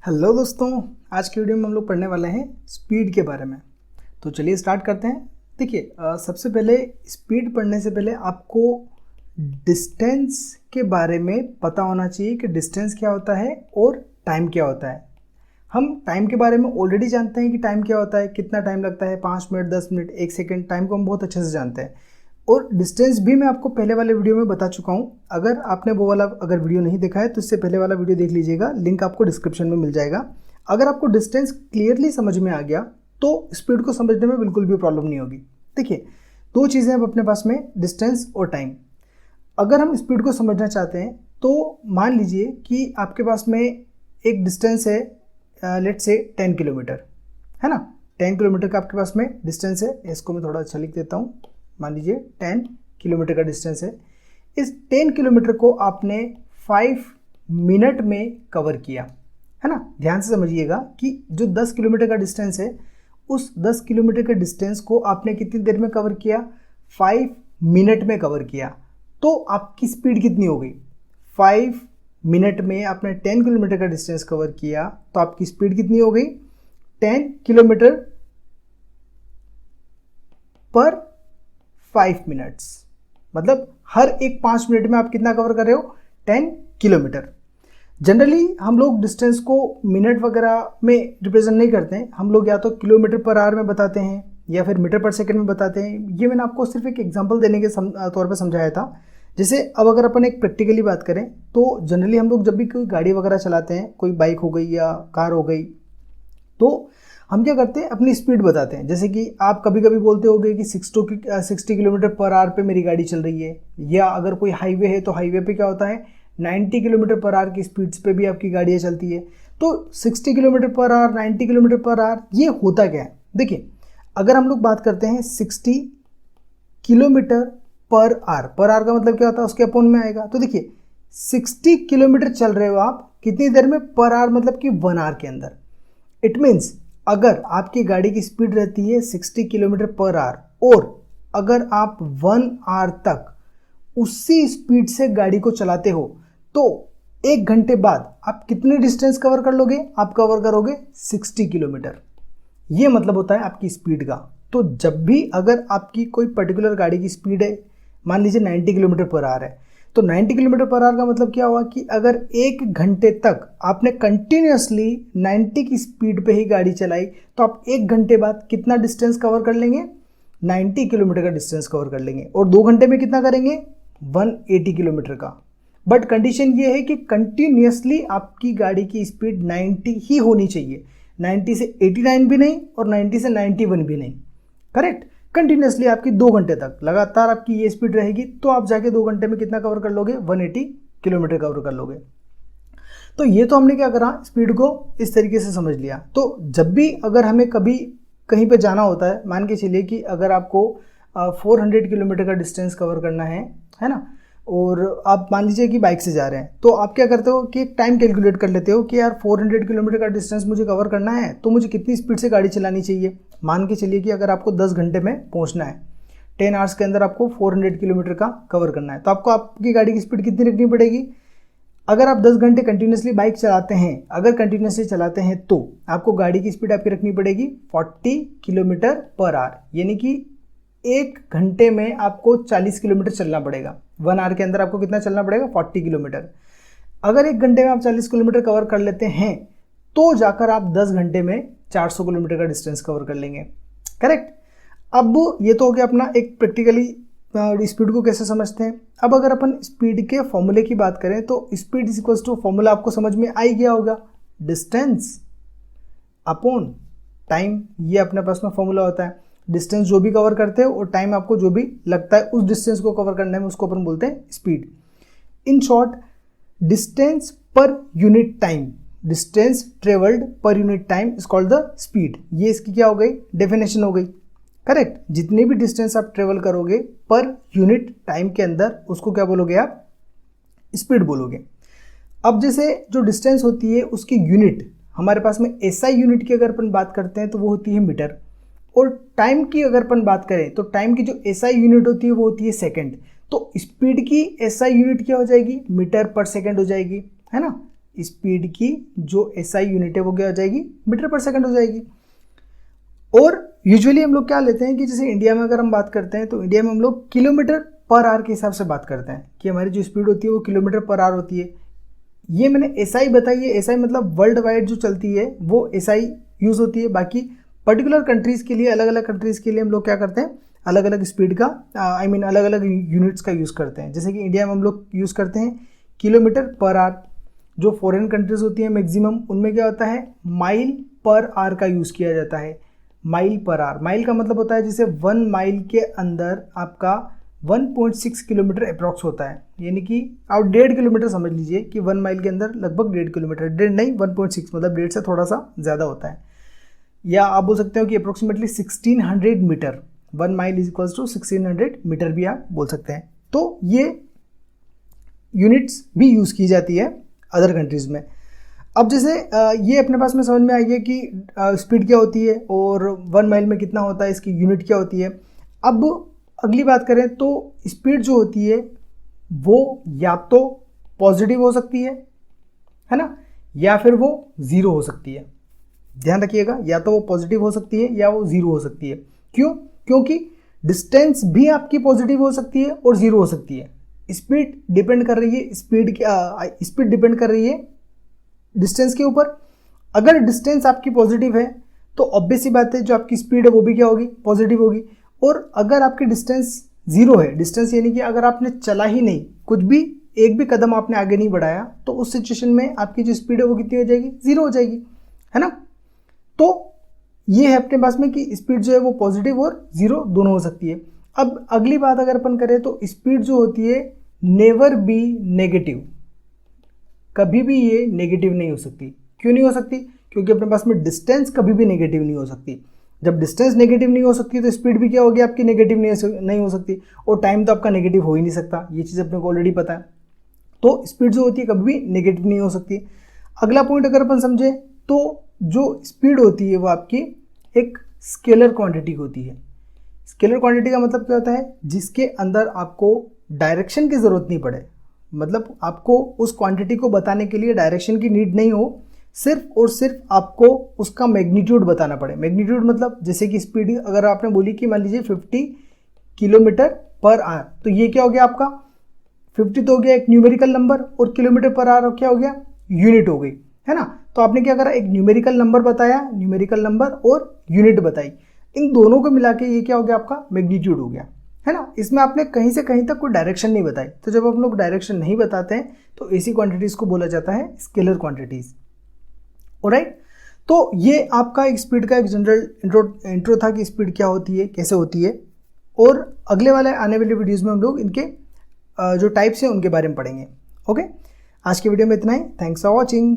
Hello दोस्तों, आज की वीडियो में हम लोग पढ़ने वाले हैं स्पीड के बारे में। तो चलिए स्टार्ट करते हैं। देखिए, सबसे पहले स्पीड पढ़ने से पहले आपको डिस्टेंस के बारे में पता होना चाहिए कि डिस्टेंस क्या होता है और टाइम क्या होता है। हम टाइम के बारे में ऑलरेडी जानते हैं कि टाइम क्या होता है, कितना टाइम लगता है, 5 मिनट, 10 मिनट, 1 सेकेंड। टाइम को हम बहुत अच्छे से जानते हैं और डिस्टेंस भी मैं आपको पहले वाले वीडियो में बता चुका हूँ। अगर आपने वो वाला वीडियो नहीं देखा है तो इससे पहले वाला वीडियो देख लीजिएगा, लिंक आपको डिस्क्रिप्शन में मिल जाएगा। अगर आपको डिस्टेंस क्लियरली समझ में आ गया तो स्पीड को समझने में बिल्कुल भी प्रॉब्लम नहीं होगी। देखिए, दो चीज़ें अब अपने पास में, डिस्टेंस और टाइम। अगर हम स्पीड को समझना चाहते हैं तो मान लीजिए कि आपके पास में एक डिस्टेंस है, लेट्स से 10 किलोमीटर, है ना। 10 किलोमीटर का आपके पास में डिस्टेंस है। इसको मैं थोड़ा अच्छा लिख देता हूँ। मान लीजिए 10 किलोमीटर का डिस्टेंस है। इस 10 किलोमीटर को आपने 5 मिनट में कवर किया, है ना। ध्यान से समझिएगा कि जो 10 किलोमीटर का डिस्टेंस है, उस 10 किलोमीटर के डिस्टेंस को आपने कितनी देर में कवर किया? 5 मिनट में कवर किया। तो आपकी स्पीड कितनी हो गई? 5 मिनट में आपने 10 किलोमीटर का डिस्टेंस कवर किया, तो आपकी स्पीड कितनी हो गई? 10 किलोमीटर पर 5 मिनट्स। मतलब हर एक 5 मिनट में आप कितना कवर कर रहे हो? 10 किलोमीटर। जनरली हम लोग डिस्टेंस को मिनट वगैरह में रिप्रेजेंट नहीं करते हैं, हम लोग या तो किलोमीटर पर आवर में बताते हैं या फिर मीटर पर सेकंड में बताते हैं। ये मैंने आपको सिर्फ एक एग्जांपल देने के तौर पर समझाया था। जैसे अब अगर अपन एक प्रैक्टिकली बात करें तो जनरली हम लोग जब भी कोई गाड़ी वगैरह चलाते हैं, कोई बाइक हो गई या कार हो गई, तो हम क्या करते हैं? अपनी स्पीड बताते हैं। जैसे कि आप कभी कभी बोलते होगे कि 60 किलोमीटर पर आवर पे मेरी गाड़ी चल रही है, या अगर कोई हाईवे है तो हाईवे पे क्या होता है, 90 किलोमीटर पर आवर की स्पीड्स पे भी आपकी गाड़ियाँ चलती है। तो 60 kilometre per hour, 90 kilometre per hour, ये होता क्या है? देखिए, अगर हम लोग बात करते हैं 60 किलोमीटर पर आवर का मतलब क्या होता है? उसके अपोन में आएगा। तो देखिए, 60 किलोमीटर चल रहे हो आप कितनी देर में? पर आवर, मतलब कि 1 आवर के अंदर। इट मीन्स अगर आपकी गाड़ी की स्पीड रहती है 60 किलोमीटर पर आवर और अगर आप 1 आवर तक उसी स्पीड से गाड़ी को चलाते हो, तो 1 घंटे बाद आप कितने डिस्टेंस कवर कर लोगे? आप कवर करोगे 60 किलोमीटर। ये मतलब होता है आपकी स्पीड का। तो जब भी अगर आपकी कोई पर्टिकुलर गाड़ी की स्पीड है, मान लीजिए 90 किलोमीटर पर आवर है, तो 90 किलोमीटर पर आवर का मतलब क्या हुआ कि अगर 1 घंटे तक आपने कंटिन्यूसली 90 की स्पीड पे ही गाड़ी चलाई, तो आप 1 घंटे बाद कितना डिस्टेंस कवर कर लेंगे? 90 किलोमीटर का डिस्टेंस कवर कर लेंगे। और 2 घंटे में कितना करेंगे? 180 किलोमीटर का। बट कंडीशन ये है कि कंटिन्यूसली आपकी गाड़ी की स्पीड 90 ही होनी चाहिए। 90 से 89 भी नहीं और 90 से 91 भी नहीं। करेक्ट? कंटिन्यूसली आपकी 2 घंटे तक लगातार आपकी ये स्पीड रहेगी, तो आप जाके 2 घंटे में कितना कवर कर लोगे? 180 किलोमीटर कवर कर लोगे। तो ये तो हमने क्या करा, स्पीड को इस तरीके से समझ लिया। तो जब भी अगर हमें कभी कहीं पे जाना होता है, मान के चलिए कि अगर आपको 400 किलोमीटर का डिस्टेंस कवर करना है ना, और आप मान लीजिए कि बाइक से जा रहे हैं, तो आप क्या करते हो कि एक टाइम कैलकुलेट कर लेते हो कि यार 400 किलोमीटर का डिस्टेंस मुझे कवर करना है, तो मुझे कितनी स्पीड से गाड़ी चलानी चाहिए। मान के चलिए कि अगर आपको 10 घंटे में पहुंचना है, 10 आवर्स के अंदर आपको 400 किलोमीटर का कवर करना है, तो आपको आपकी गाड़ी की स्पीड कितनी रखनी पड़ेगी? अगर आप 10 घंटे कंटिन्यूसली बाइक चलाते हैं, अगर कंटिन्यूसली चलाते हैं, तो आपको गाड़ी की स्पीड आपकी रखनी पड़ेगी 40 किलोमीटर पर आवर। यानी कि 1 घंटे में आपको 40 किलोमीटर चलना पड़ेगा। 1 आवर के अंदर आपको कितना चलना पड़ेगा? 40 किलोमीटर। अगर 1 घंटे में आप 40 किलोमीटर कवर कर लेते हैं, तो जाकर आप 10 घंटे में 400 किलोमीटर का डिस्टेंस कवर कर लेंगे। करेक्ट? अब ये तो हो गया अपना एक प्रैक्टिकली स्पीड को कैसे समझते हैं। अब अगर अपन स्पीड के फॉर्मूले की बात करें, तो speed is equals to, formula आपको समझ में आ ही गया होगा, डिस्टेंस अपॉन टाइम। ये अपने पास में फॉर्मूला होता है। डिस्टेंस जो भी कवर करते हो और टाइम आपको जो भी लगता है उस डिस्टेंस को कवर करने में, उसको अपन बोलते हैं speed. In short, distance per unit time, distance travelled per unit time is called the speed. ये इसकी क्या हो गई? डेफिनेशन हो गई। करेक्ट? जितनी भी डिस्टेंस आप ट्रेवल करोगे पर यूनिट टाइम के अंदर, उसको क्या बोलोगे आप? स्पीड बोलोगे। अब जैसे जो डिस्टेंस होती है उसकी यूनिट, हमारे पास में एसआई यूनिट की अगर अपन बात करते हैं तो वो होती है मीटर, और टाइम की अगर अपन बात करें तो टाइम की जो एसआई यूनिट होती है वो होती है सेकंड। तो स्पीड की एसआई यूनिट क्या हो जाएगी? मीटर पर सेकंड हो जाएगी, है ना। स्पीड की जो SI यूनिट है वो क्या हो जाएगी, मीटर पर सेकंड हो जाएगी। और यूजुअली हम लोग क्या लेते हैं कि जैसे इंडिया में अगर हम बात करते हैं तो इंडिया में हम लोग किलोमीटर पर आवर के हिसाब से बात करते हैं कि हमारी जो स्पीड होती है वो किलोमीटर पर आवर होती है। ये मैंने SI बताई है, SI मतलब वर्ल्ड वाइड जो चलती है वो SI यूज़ होती है। बाकी पर्टिकुलर कंट्रीज़ के लिए, अलग अलग कंट्रीज़ के लिए हम लोग क्या करते हैं, अलग अलग स्पीड का अलग अलग यूनिट्स का यूज़ करते हैं। जैसे कि इंडिया में हम लोग यूज़ करते हैं किलोमीटर पर आवर। जो फॉरेन कंट्रीज़ होती हैं मैक्सिमम, उनमें क्या होता है, माइल पर आवर का यूज़ किया जाता है। माइल पर आवर, माइल का मतलब होता है जैसे 1 माइल के अंदर आपका 1.6 किलोमीटर अप्रॉक्स होता है, यानी कि आप 1.5 किलोमीटर समझ लीजिए कि 1 माइल के अंदर लगभग 1.5 किलोमीटर, 1.5 नहीं 1.6 मतलब 1.5 से थोड़ा सा ज़्यादा होता है। या आप बोल सकते हो कि approximately 1600 metre, 1 mile is equals to 1600 metre भी आप बोल सकते हैं। तो ये यूनिट्स भी यूज़ की जाती है अदर कंट्रीज़ में। अब जैसे ये अपने पास में समझ में आई है कि स्पीड क्या होती है और 1 माइल में कितना होता है, इसकी यूनिट क्या होती है। अब अगली बात करें तो स्पीड जो होती है वो या तो पॉजिटिव हो सकती है ना, या फिर वो ज़ीरो हो सकती है। ध्यान रखिएगा, या तो वो पॉजिटिव हो सकती है या वो ज़ीरो हो सकती है। क्यों? क्योंकि डिस्टेंस भी आपकी पॉजिटिव हो सकती है और ज़ीरो हो सकती है। स्पीड डिपेंड कर रही है, स्पीड डिपेंड कर रही है डिस्टेंस के ऊपर। अगर डिस्टेंस आपकी पॉजिटिव है तो ऑब्वियस सी बात है जो आपकी स्पीड है वो भी क्या होगी, पॉजिटिव होगी। और अगर आपकी डिस्टेंस ज़ीरो है, डिस्टेंस यानी कि अगर आपने चला ही नहीं, कुछ भी एक भी कदम आपने आगे नहीं बढ़ाया, तो उस सिचुएशन में आपकी जो स्पीड है वो कितनी हो जाएगी, ज़ीरो हो जाएगी, है ना। तो ये है अपने पास में कि स्पीड जो है वो पॉजिटिव और ज़ीरो दोनों हो सकती है। अब अगली बात अगर अपन करें तो स्पीड जो होती है नेवर बी नेगेटिव, कभी भी ये नेगेटिव नहीं हो सकती। क्यों नहीं हो सकती? क्योंकि अपने पास में डिस्टेंस कभी भी नेगेटिव नहीं हो सकती। जब डिस्टेंस नेगेटिव नहीं हो सकती तो स्पीड भी क्या होगी आपकी, नेगेटिव नहीं हो सकती। और टाइम तो आपका नेगेटिव हो ही नहीं सकता, ये चीज़ अपने को ऑलरेडी पता है। तो स्पीड जो होती है कभी भी नेगेटिव नहीं हो सकती। अगला पॉइंट अगर अपन समझे तो जो स्पीड होती है वो आपकी एक स्केलर क्वांटिटी होती है। स्केलर क्वांटिटी का मतलब क्या होता है, जिसके अंदर आपको डायरेक्शन की ज़रूरत नहीं पड़े, मतलब आपको उस क्वांटिटी को बताने के लिए डायरेक्शन की नीड नहीं हो, सिर्फ और सिर्फ आपको उसका मैग्नीट्यूड बताना पड़े। मैग्नीट्यूड मतलब जैसे कि स्पीड अगर आपने बोली कि मान लीजिए 50 किलोमीटर पर आवर, तो ये क्या हो गया आपका 50 तो हो गया एक न्यूमेरिकल नंबर, और किलोमीटर पर आवर क्या हो गया, यूनिट हो गई, है ना। तो आपने क्या करा, एक न्यूमेरिकल नंबर बताया, न्यूमेरिकल नंबर और यूनिट बताई, इन दोनों को मिला के ये क्या हो गया आपका मैग्नीट्यूड हो गया, है ना। इसमें आपने कहीं से कहीं तक कोई डायरेक्शन नहीं बताई। तो जब हम लोग डायरेक्शन नहीं बताते हैं तो ऐसी क्वांटिटीज़ को बोला जाता है स्केलर क्वांटिटीज़। ऑलराइट, तो ये आपका एक स्पीड का एक जनरल इंट्रो था कि स्पीड क्या होती है, कैसे होती है। और अगले वाले आने वाले वीडियोज़ में हम लोग इनके जो टाइप्स हैं उनके बारे में पढ़ेंगे। ओके, आज के वीडियो में इतना ही। Thanks for watching.